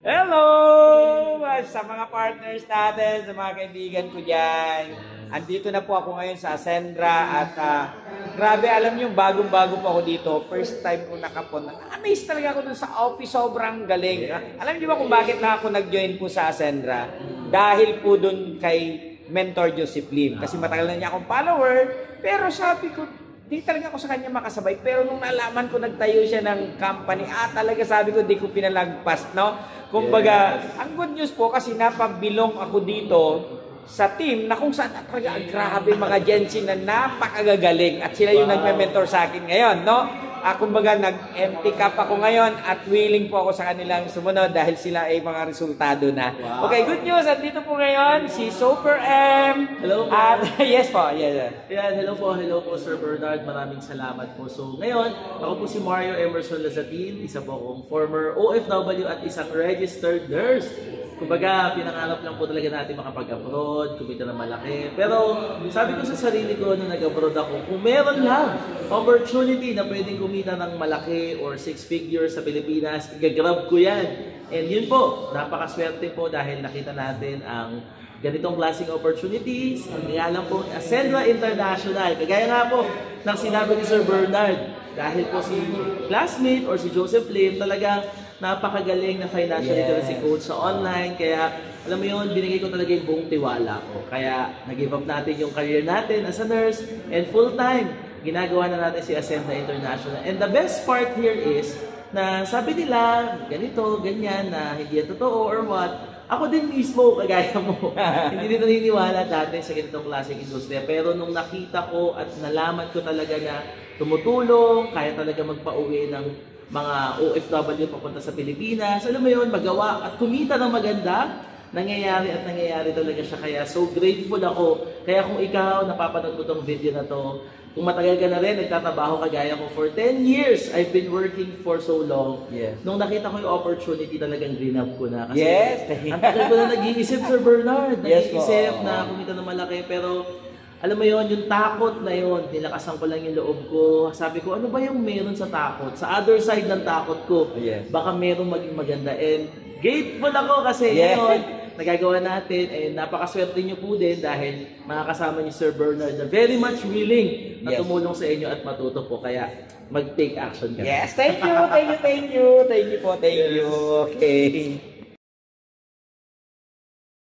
Hello! Sa mga partners natin, sa mga kaibigan ko dyan. Andito na po ako ngayon sa Ascendra at grabe, alam niyo, bagong-bago po ako dito. First time ko nakapunta. Na-amaze talaga ako dun sa office, sobrang galing. Alam niyo ba kung bakit na ako nag-join po sa Ascendra? Dahil po dun kay Mentor Joseph Lim. Kasi matagal na niya akong follower, pero sabi ko, di talaga ako sa kanya makasabay. Pero nung nalaman ko nagtayo siya ng company, talaga sabi ko, di ko pinalagpas, no? Kumbaga, ang good news po kasi napabilong ako dito sa team na kung saan talaga grabe mga Gen Z na napakagagaling at sila yung nagme-mentor sa akin ngayon, no? Kumbaga, nag-empty cup ako ngayon at willing po ako sa kanilang sumunod dahil sila ay mga resultado na. Wow. Okay, good news. At dito po ngayon, si Super M. Hello po. At, yes po. Yes. Yeah, hello po, Sir Bernard. Maraming salamat po. So, ngayon, ako po si Mario Emerson Lazatin, isa po akong former OFW at isang registered nurse. Kumbaga, pinangarap lang po talaga natin makapag-abroad, kumita na malaki. Pero sabi ko sa sarili ko nung nag-abroad ako, kung meron lang opportunity na pwedeng kumita ng malaki or 6 figures sa Pilipinas, igagrab ko yan. And yun po, napakaswerte po dahil nakita natin ang ganitong klaseng opportunities. Kaya lang po, Ascendra International. Kagaya nga po ng sinabi ni Sir Bernard, dahil po si classmate or si Joseph Lim talagang napakagaling na financial literacy coach sa online. Kaya, alam mo yun, binigay ko talaga yung buong tiwala ko. Kaya, nag-give up natin yung career natin as a nurse and full-time, ginagawa na natin si Ascendra International. And the best part here is, na sabi nila, ganito, ganyan, na hindi yan totoo or what, ako din mismo, kagaya mo, hindi din naniniwala dati sa ganitong klaseng industriya. Pero nung nakita ko at nalaman ko talaga na tumutulong, kaya talaga magpa-uwi ng mga OFW papunta sa Pilipinas, alam mo yun, magawa at kumita ng maganda, nangyayari talaga siya. Kaya so grateful ako. Kaya kung ikaw, napapanood mo tong video na to, kung matagal ka na rin, nagtatrabaho kagaya ko for 10 years, I've been working for so long. Yes. Nung nakita ko yung opportunity, talagang green-up ko na. Kasi yes. ang tagal ko na nag-iisip, Sir Bernard. Nag-iisip yes, na kumita ng malaki. Pero alam mo yon, yung takot na yon, nilakasan ko lang yung loob ko. Sabi ko, ano ba yung meron sa takot? Sa other side ng takot ko, baka meron maging maganda. And grateful ako kasi yun, nagagawa natin. And napakaswerte nyo po din dahil makakasama ni Sir Bernard na very much willing na tumulong sa inyo at matuto po. Kaya mag-take action ka. Yes, thank you po. Thank you. Okay.